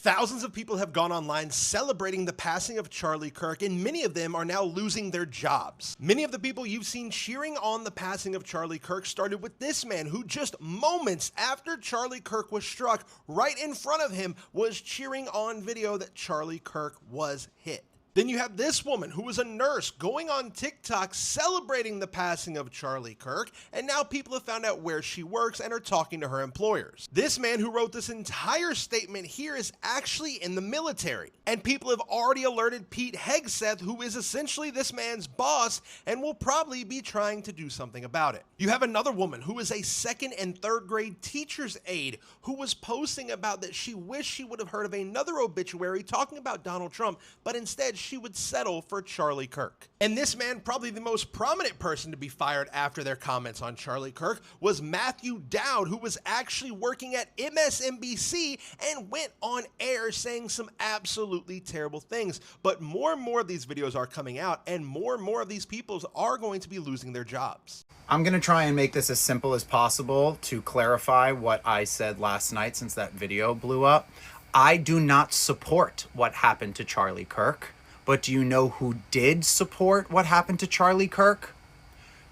Thousands of people have gone online celebrating the passing of Charlie Kirk, and many of them are now losing their jobs. Many of the people you've seen cheering on the passing of Charlie Kirk started with this man who just moments after Charlie Kirk was struck, right in front of him, was cheering on video that Charlie Kirk was hit. Then you have this woman who was a nurse going on TikTok celebrating the passing of Charlie Kirk, and now people have found out where she works and are talking to her employers. This man who wrote this entire statement here is actually in the military, and people have already alerted Pete Hegseth, who is essentially this man's boss, and will probably be trying to do something about it. You have another woman who is a 2nd and 3rd grade teacher's aide who was posting about that she wished she would have heard of another obituary talking about Donald Trump, but instead she would settle for Charlie Kirk. And this man, probably the most prominent person to be fired after their comments on Charlie Kirk, was Matthew Dowd, who was actually working at MSNBC and went on air saying some absolutely terrible things. But more and more of these videos are coming out, and more of these people are going to be losing their jobs. I'm going to try and make this as simple as possible to clarify what I said last night since that video blew up. I do not support what happened to Charlie Kirk. But do you know who did support what happened to Charlie Kirk?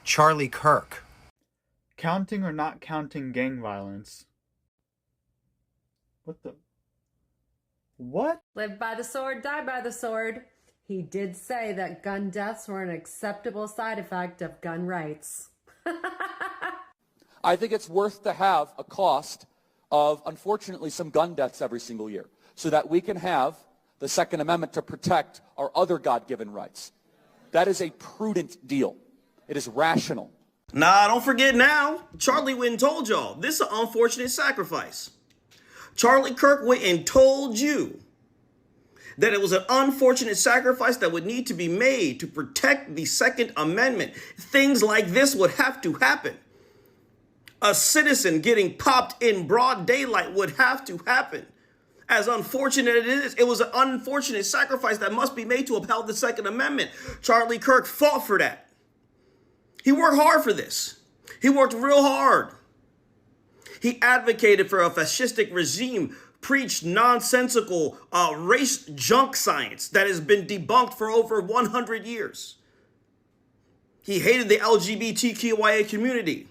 Charlie Kirk. Counting or not counting gang violence? What the? What? Live by the sword, die by the sword. He did say that gun deaths were an acceptable side effect of gun rights. I think it's worth to have a cost of, unfortunately, some gun deaths every single year so that we can have the Second Amendment to protect our other God-given rights. That is a prudent deal. It is rational. Nah, don't forget now. Charlie went and told y'all. This is an unfortunate sacrifice. Charlie Kirk went and told you that it was an unfortunate sacrifice that would need to be made to protect the Second Amendment. Things like this would have to happen. A citizen getting popped in broad daylight would have to happen. As unfortunate as it is, it was an unfortunate sacrifice that must be made to uphold the Second Amendment. Charlie Kirk fought for that. He worked hard for this. He worked real hard. He advocated for a fascistic regime, preached nonsensical race junk science that has been debunked for over 100 years. He hated the LGBTQIA community.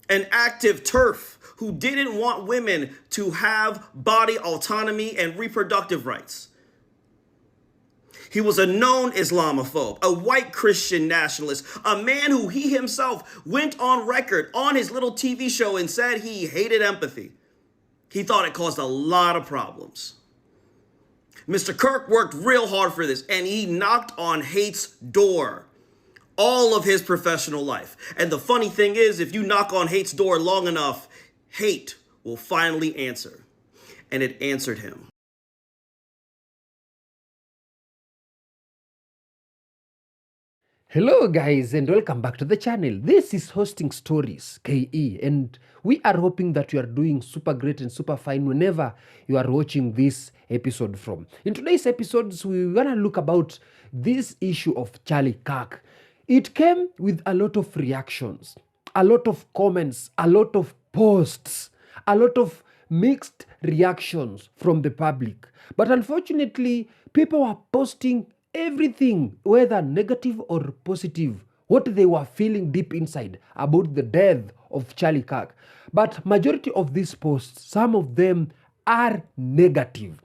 An active TERF who didn't want women to have body autonomy and reproductive rights. He was a known Islamophobe, a white Christian nationalist, a man who he himself went on record on his little TV show and said he hated empathy. He thought it caused a lot of problems. Mr. Kirk worked real hard for this, and he knocked on hate's door all of his professional life. And the funny thing is, if you knock on hate's door long enough, hate will finally answer. And it answered him. Hello guys, and welcome back to the channel. This is Hosting Stories KE, and we are hoping that you are doing super great and super fine whenever you are watching this episode from. In today's episodes, we're gonna look about this issue of Charlie Kirk. It came with a lot of reactions, a lot of comments, a lot of posts, a lot of mixed reactions from the public. But unfortunately, people are posting everything, whether negative or positive, what they were feeling deep inside about the death of Charlie Kirk. But majority of these posts, some of them are negative.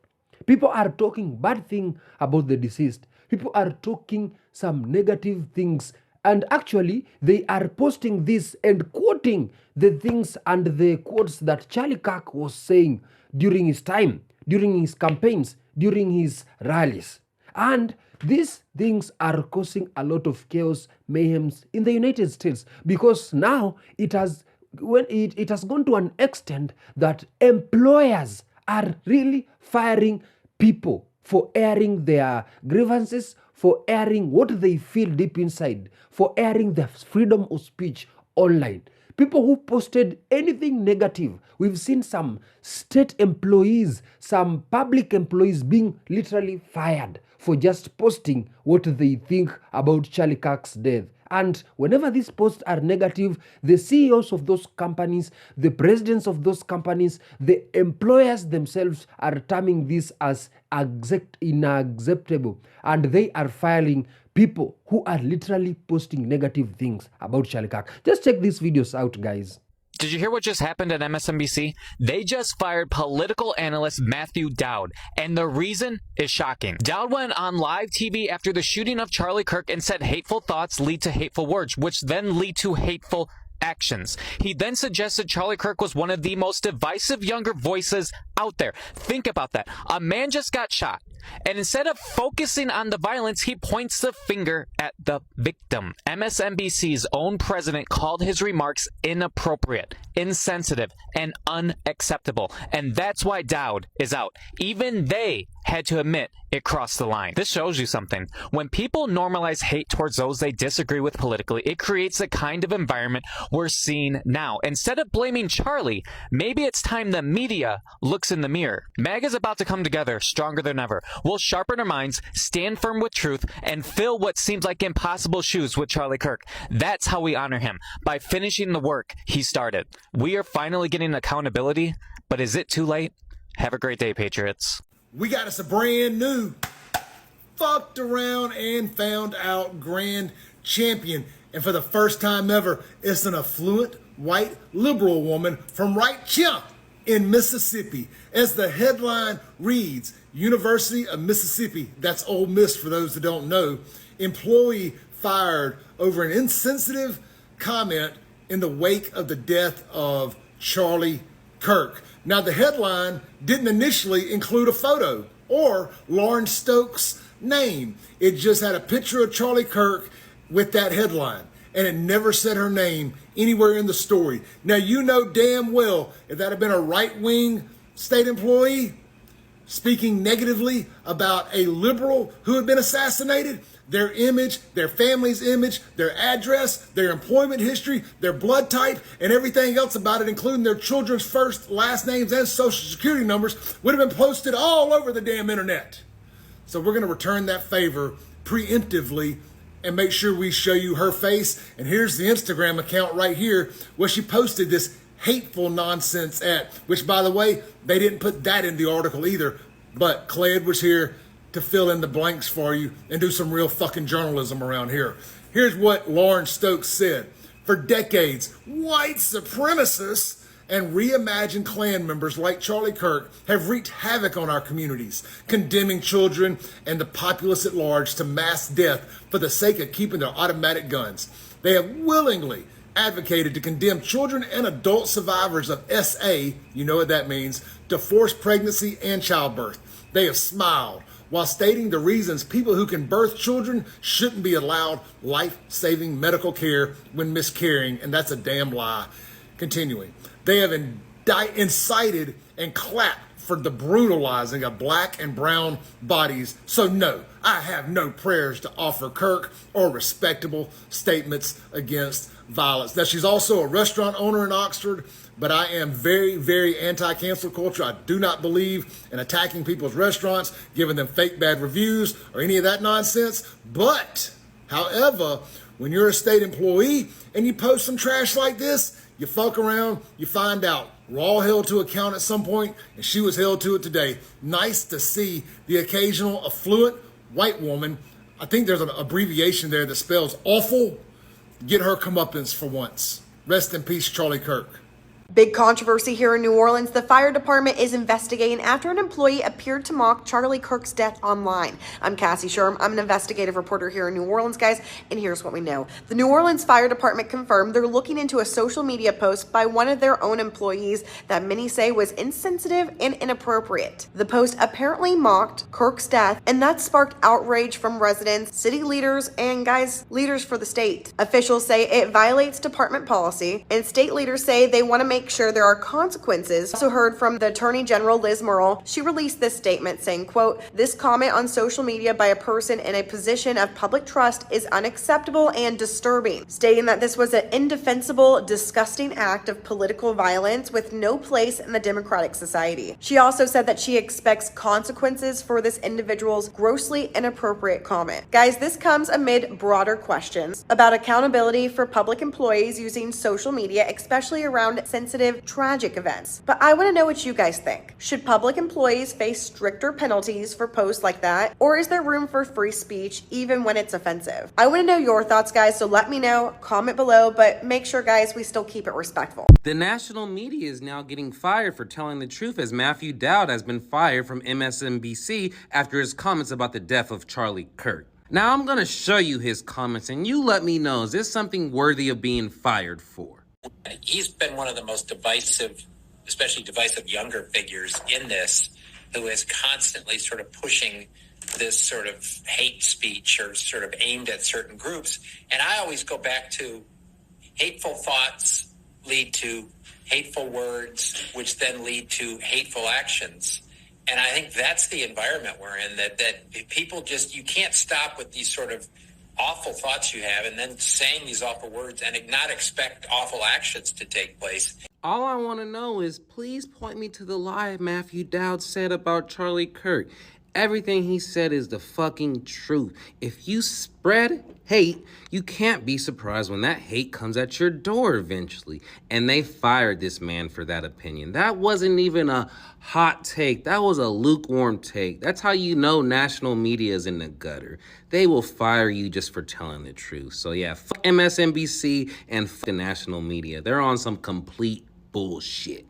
People are talking bad things about the deceased. People are talking some negative things, and actually they are posting this and quoting the things and the quotes that Charlie Kirk was saying during his time, during his campaigns, during his rallies. And these things are causing a lot of chaos, mayhem in the United States, because now it has gone to an extent that employers are really firing people for airing their grievances, for airing what they feel deep inside, for airing the freedom of speech online. People who posted anything negative. We've seen some state employees, some public employees being literally fired for just posting what they think about Charlie Kirk's death. And whenever these posts are negative, the CEOs of those companies, the presidents of those companies, the employers themselves are terming this as unacceptable. And they are filing people who are literally posting negative things about Charlie Kirk. Just check these videos out, guys. Did you hear what just happened at MSNBC? They just fired political analyst Matthew Dowd, and the reason is shocking. Dowd went on live TV after the shooting of Charlie Kirk and said hateful thoughts lead to hateful words, which then lead to hateful actions. He then suggested Charlie Kirk was one of the most divisive younger voices out there. Think about that. A man just got shot, and instead of focusing on the violence, he points the finger at the victim. MSNBC's own president called his remarks inappropriate, insensitive, and unacceptable. And that's why Dowd is out. Even they had to admit it crossed the line. This shows you something. When people normalize hate towards those they disagree with politically, it creates the kind of environment we're seeing now. Instead of blaming Charlie, maybe it's time the media looks in the mirror. MAGA's about to come together stronger than ever. We'll sharpen our minds, stand firm with truth, and fill what seems like impossible shoes with Charlie Kirk. That's how we honor him, by finishing the work he started. We are finally getting accountability, but is it too late? Have a great day, Patriots. We got us a brand new, fucked around and found out grand champion. And for the first time ever, it's an affluent, white, liberal woman from right here in Mississippi. As the headline reads, University of Mississippi, that's Ole Miss for those that don't know, employee fired over an insensitive comment in the wake of the death of Charlie Kirk. Now, the headline didn't initially include a photo or Lauren Stokes' name. It just had a picture of Charlie Kirk with that headline, and it never said her name anywhere in the story. Now, you know damn well if that had been a right-wing state employee speaking negatively about a liberal who had been assassinated, their image, their family's image, their address, their employment history, their blood type, and everything else about it, including their children's first, last names, and social security numbers, would have been posted all over the damn internet. So we're going to return that favor preemptively and make sure we show you her face. And here's the Instagram account right here where she posted this hateful nonsense at, which, by the way, they didn't put that in the article either, but Clay was here to fill in the blanks for you and do some real fucking journalism around here. Here's what Lauren Stokes said. For decades, white supremacists and reimagined Klan members like Charlie Kirk have wreaked havoc on our communities, condemning children and the populace at large to mass death for the sake of keeping their automatic guns. They have willingly advocated to condemn children and adult survivors of SA, you know what that means, to forced pregnancy and childbirth. They have smiled while stating the reasons people who can birth children shouldn't be allowed life-saving medical care when miscarrying, and that's a damn lie. Continuing, they have incited and clapped for the brutalizing of black and brown bodies. So no, I have no prayers to offer Kirk or respectable statements against violence. Now, she's also a restaurant owner in Oxford, but I am very, very anti-cancel culture. I do not believe in attacking people's restaurants, giving them fake bad reviews, or any of that nonsense. But, however, when you're a state employee and you post some trash like this, you fuck around, you find out. We're all held to account at some point, and she was held to it today. Nice to see the occasional affluent white woman, I think there's an abbreviation there that spells awful, get her comeuppance for once. Rest in peace, Charlie Kirk. Big controversy here in New Orleans. The fire department is investigating after an employee appeared to mock Charlie Kirk's death online. I'm Cassie Sherm. I'm an investigative reporter here in New Orleans, guys, and here's what we know. The New Orleans Fire Department confirmed they're looking into a social media post by one of their own employees that many say was insensitive and inappropriate. The post apparently mocked Kirk's death, and that sparked outrage from residents, city leaders, and, guys, leaders for the state. Officials say it violates department policy, and state leaders say they want to make make sure there are consequences. Also heard from the Attorney General Liz Murrell. She released this statement saying, quote, "This comment on social media by a person in a position of public trust is unacceptable and disturbing," stating that this was an indefensible, disgusting act of political violence with no place in the democratic society. She also said that she expects consequences for this individual's grossly inappropriate comment. Guys, this comes amid broader questions about accountability for public employees using social media, especially around sensitive, tragic events. But I want to know what you guys think. Should public employees face stricter penalties for posts like that? Or is there room for free speech even when it's offensive? I want to know your thoughts, guys, so let me know. Comment below, but make sure, guys, we still keep it respectful. The national media is now getting fired for telling the truth, as Matthew Dowd has been fired from MSNBC after his comments about the death of Charlie Kirk. Now I'm going to show you his comments, and you let me know, is this something worthy of being fired for? He's been one of the most divisive, especially divisive younger figures in this, who is constantly sort of pushing this sort of hate speech or sort of aimed at certain groups. And I always go back to hateful thoughts lead to hateful words, which then lead to hateful actions. And I think that's the environment we're in, that people just, you can't stop with these sort of awful thoughts you have and then saying these awful words and not expect awful actions to take place. All I want to know is, please point me to the lie Matthew Dowd said about Charlie Kirk. Everything he said is the fucking truth. If you spread hate, you can't be surprised when that hate comes at your door eventually. And they fired this man for that opinion. That wasn't even a hot take. That was a lukewarm take. That's how you know national media is in the gutter. They will fire you just for telling the truth. So yeah, fuck MSNBC and fuck the national media. They're on some complete bullshit.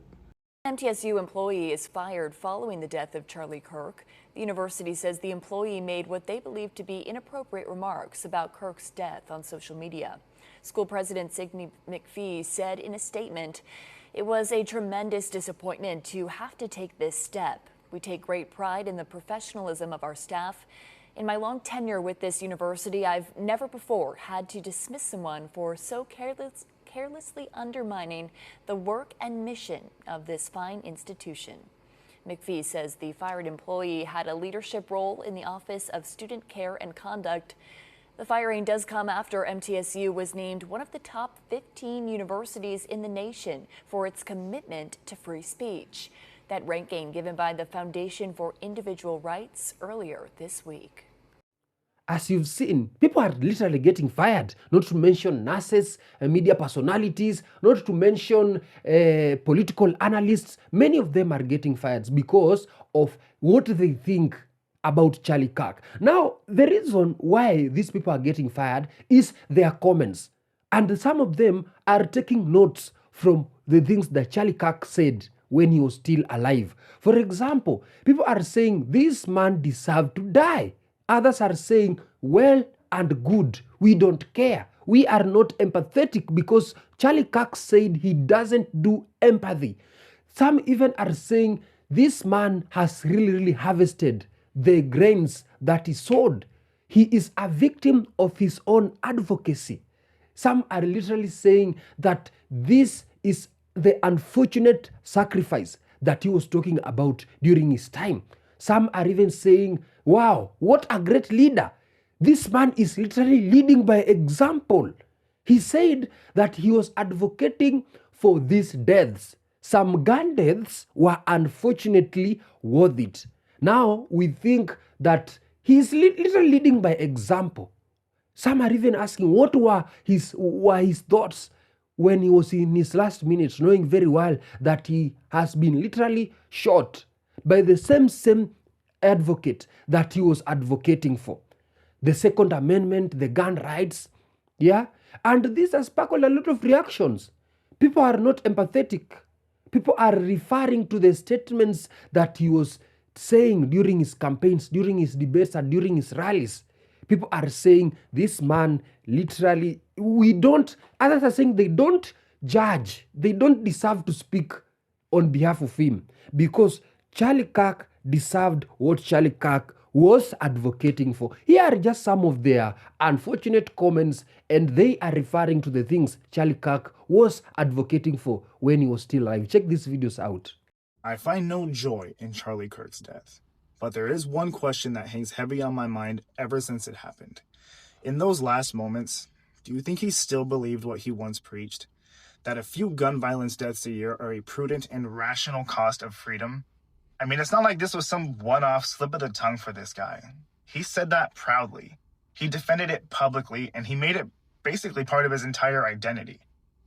MTSU employee is fired following the death of Charlie Kirk. The university says the employee made what they believe to be inappropriate remarks about Kirk's death on social media. School President Sidney McPhee said in a statement, "It was a tremendous disappointment to have to take this step. We take great pride in the professionalism of our staff. In my long tenure with this university, I've never before had to dismiss someone for so carelessly undermining the work and mission of this fine institution." McPhee says the fired employee had a leadership role in the Office of Student Care and Conduct. The firing does come after MTSU was named one of the top 15 universities in the nation for its commitment to free speech. That ranking given by the Foundation for Individual Rights earlier this week. As you've seen, people are literally getting fired, not to mention nurses, media personalities, not to mention political analysts. Many of them are getting fired because of what they think about Charlie Kirk. Now, the reason why these people are getting fired is their comments. And some of them are taking notes from the things that Charlie Kirk said when he was still alive. For example, people are saying this man deserved to die. Others are saying, well and good, we don't care. We are not empathetic because Charlie Kirk said he doesn't do empathy. Some even are saying this man has really harvested the grains that he sowed. He is a victim of his own advocacy. Some are literally saying that this is the unfortunate sacrifice that he was talking about during his time. Some are even saying, wow, what a great leader. This man is literally leading by example. He said that he was advocating for these deaths. Some gun deaths were unfortunately worth it. Now we think that he is literally leading by example. Some are even asking what were his thoughts when he was in his last minutes, knowing very well that he has been literally shot by the same advocate that he was advocating for. The Second Amendment, the gun rights, yeah? And this has sparked a lot of reactions. People are not empathetic. People are referring to the statements that he was saying during his campaigns, during his debates, and during his rallies. People are saying this man literally, others are saying they don't judge, they don't deserve to speak on behalf of him because Charlie Kirk deserved what Charlie Kirk was advocating for. Here are just some of their unfortunate comments, and they are referring to the things Charlie Kirk was advocating for when he was still alive. Check these videos out. I find no joy in Charlie Kirk's death, but there is one question that hangs heavy on my mind ever since it happened. In those last moments, do you think he still believed what he once preached? That a few gun violence deaths a year are a prudent and rational cost of freedom? I mean, it's not like this was some one-off slip of the tongue for this guy. He said that proudly. He defended it publicly, and he made it basically part of his entire identity.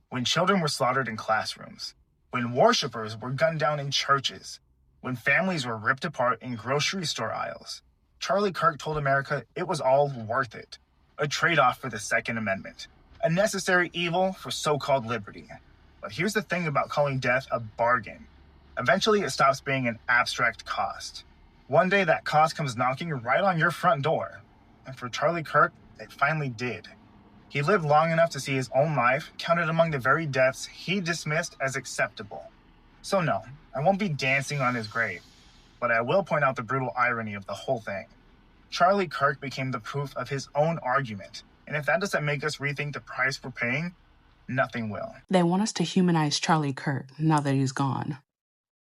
When children were slaughtered in classrooms, when worshipers were gunned down in churches, when families were ripped apart in grocery store aisles, Charlie Kirk told America it was all worth it. A trade-off for the Second Amendment. A necessary evil for so-called liberty. But here's the thing about calling death a bargain. Eventually it stops being an abstract cost. One day that cost comes knocking right on your front door. And for Charlie Kirk, it finally did. He lived long enough to see his own life counted among the very deaths he dismissed as acceptable. So no, I won't be dancing on his grave, but I will point out the brutal irony of the whole thing. Charlie Kirk became the proof of his own argument, and if that doesn't make us rethink the price we're paying, nothing will. They want us to humanize Charlie Kirk now that he's gone.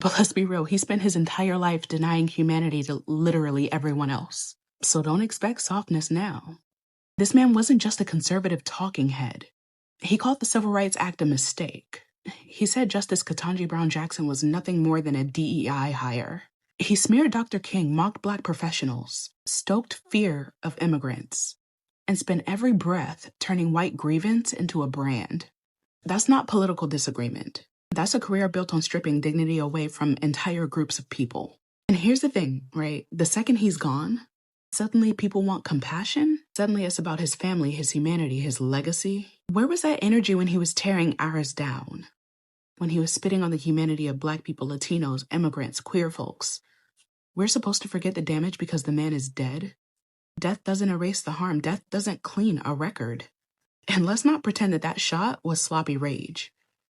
But let's be real, he spent his entire life denying humanity to literally everyone else. So don't expect softness now. This man wasn't just a conservative talking head. He called the Civil Rights Act a mistake. He said Justice Ketanji Brown Jackson was nothing more than a DEI hire. He smeared Dr. King, mocked Black professionals, stoked fear of immigrants, and spent every breath turning white grievance into a brand. That's not political disagreement. That's a career built on stripping dignity away from entire groups of people. And here's the thing, right? The second he's gone, suddenly people want compassion. Suddenly it's about his family, his humanity, his legacy. Where was that energy when he was tearing ours down? When he was spitting on the humanity of Black people, Latinos, immigrants, queer folks? We're supposed to forget the damage because the man is dead? Death doesn't erase the harm. Death doesn't clean a record. And let's not pretend that that shot was sloppy rage.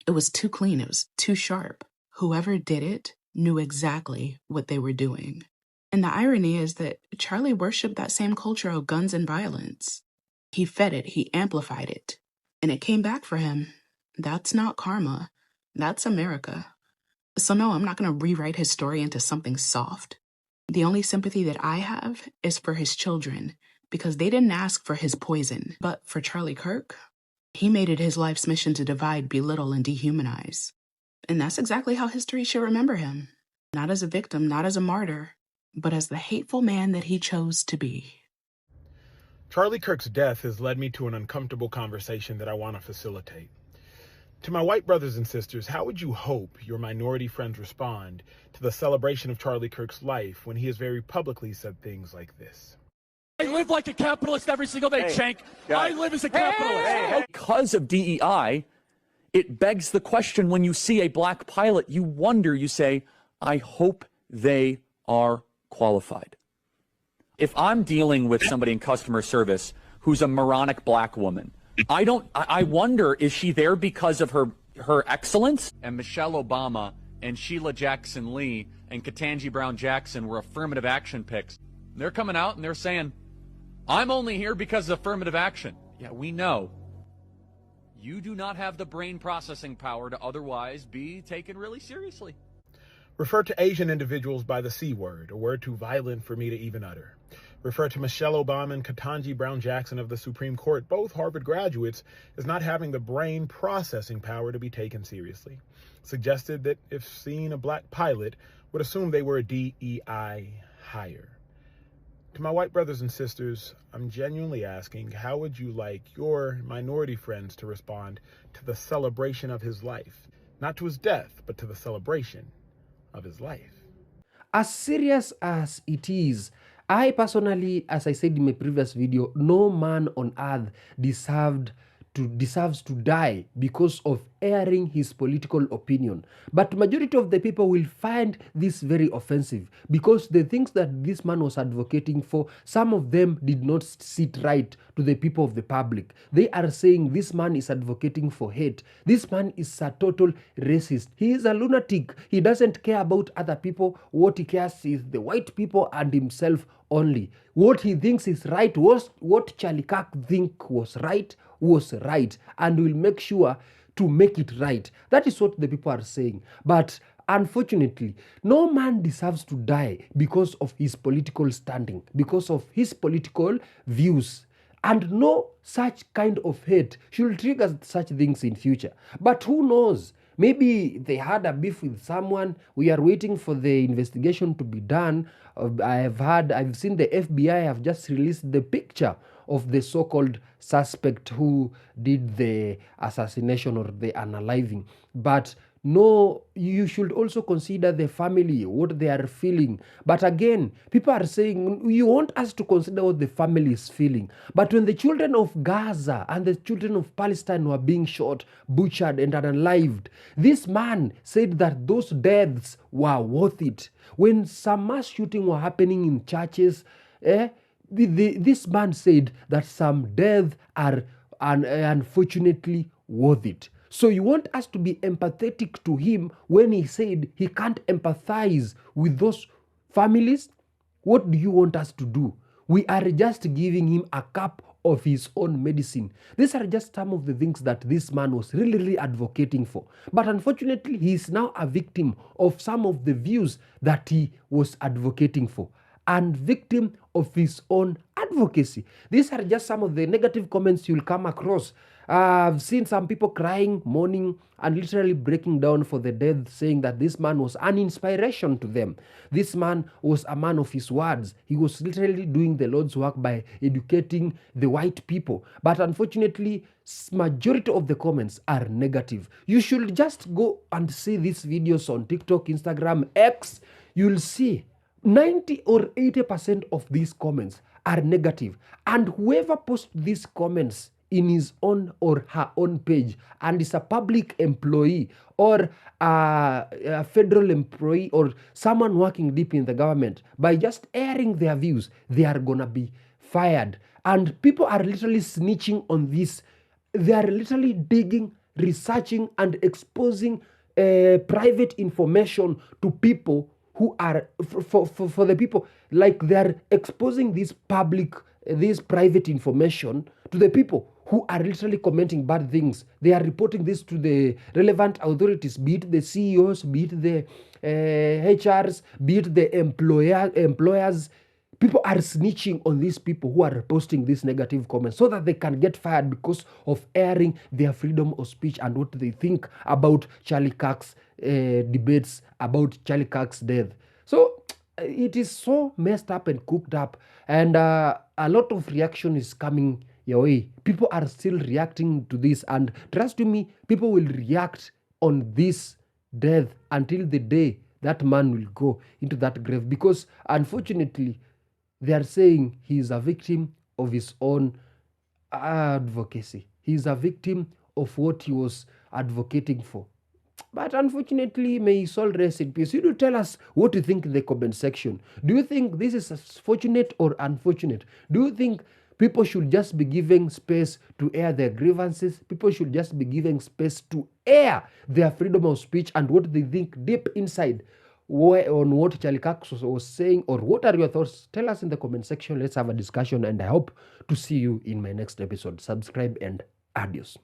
It was too clean. It was too sharp. Whoever did it knew exactly what they were doing. And the irony is that Charlie worshipped that same culture of guns and violence. He fed it. He amplified it. And it came back for him. That's not karma. That's America. So no, I'm not going to rewrite his story into something soft. The only sympathy that I have is for his children, because they didn't ask for his poison. But for Charlie Kirk, he made it his life's mission to divide, belittle, and dehumanize. And that's exactly how history should remember him. Not as a victim, not as a martyr, but as the hateful man that he chose to be. Charlie Kirk's death has led me to an uncomfortable conversation that I want to facilitate. To my white brothers and sisters, how would you hope your minority friends respond to the celebration of Charlie Kirk's life when he has very publicly said things like this? I live like a capitalist every single day, Shank. I live as a capitalist. Because of DEI, it begs the question when you see a Black pilot, you wonder, you say, I hope they are qualified. If I'm dealing with somebody in customer service who's a moronic Black woman, I wonder, is she there because of her excellence? And Michelle Obama and Sheila Jackson Lee and Ketanji Brown Jackson were affirmative action picks. They're coming out and they're saying, I'm only here because of affirmative action. Yeah, we know. You do not have the brain processing power to otherwise be taken really seriously. Refer to Asian individuals by the C word, a word too violent for me to even utter. Refer to Michelle Obama and Ketanji Brown Jackson of the Supreme Court, both Harvard graduates, as not having the brain processing power to be taken seriously. Suggested that if seeing a Black pilot, would assume they were a DEI hire. To my white brothers and sisters, I'm genuinely asking, how would you like your minority friends to respond to the celebration of his life? Not to his death, but to the celebration of his life. As serious as it is, I personally, as I said in my previous video, no man on earth deserves to die because of airing his political opinion. But majority of the people will find this very offensive because the things that this man was advocating for, some of them did not sit right to the people of the public. They are saying this man is advocating for hate. This man is a total racist. He is a lunatic. He doesn't care about other people. What he cares is the white people and himself only. What he thinks is right was what Charlie Kirk think was right, and will make sure to make it right. That is what the people are saying. But unfortunately, no man deserves to die because of his political standing, because of his political views. And no such kind of hate should trigger such things in future. But who knows? Maybe they had a beef with someone. We are waiting for the investigation to be done. I've seen the FBI have just released the picture of the so-called suspect who did the assassination or the unaliving. But no, you should also consider the family, what they are feeling. But again, people are saying, you want us to consider what the family is feeling. But when the children of Gaza and the children of Palestine were being shot, butchered, and unalived, this man said that those deaths were worth it. When some mass shooting were happening in churches, this man said that some deaths are unfortunately worth it. So you want us to be empathetic to him when he said he can't empathize with those families? What do you want us to do? We are just giving him a cup of his own medicine. These are just some of the things that this man was really advocating for. But unfortunately, he is now a victim of some of the views that he was advocating for, and victim of his own advocacy. These are just some of the negative comments you'll come across. I've seen some people crying, mourning, and literally breaking down for the dead, saying that this man was an inspiration to them. This man was a man of his words. He was literally doing the Lord's work by educating the white people. But unfortunately, majority of the comments are negative. You should just go and see these videos on TikTok, Instagram, X. You'll see 90 or 80% of these comments are negative. And whoever posts these comments in his own or her own page and is a public employee or a federal employee or someone working deep in the government, by just airing their views, they are gonna be fired. And people are literally snitching on this. They are literally digging, researching, and exposing private information to people who are, for the people, like they're exposing this private information to the people who are literally commenting bad things. They are reporting this to the relevant authorities, be it the CEOs, be it the HRs, be it the employers. People are snitching on these people who are posting these negative comments so that they can get fired because of airing their freedom of speech and what they think about Charlie Kirk's debates, about Charlie Kirk's death. So it is so messed up and cooked up, and a lot of reaction is coming your way. People are still reacting to this, and trust me, people will react on this death until the day that man will go into that grave, because unfortunately they are saying he is a victim of his own advocacy. He is a victim of what he was advocating for. But unfortunately, may his soul rest in peace. You do tell us what you think in the comment section. Do you think this is fortunate or unfortunate? Do you think people should just be given space to air their grievances? People should just be given space to air their freedom of speech and what they think deep inside on what Charlie Kirk was saying? Or what are your thoughts? Tell us in the comment section. Let's have a discussion, and I hope to see you in my next episode. Subscribe and adios.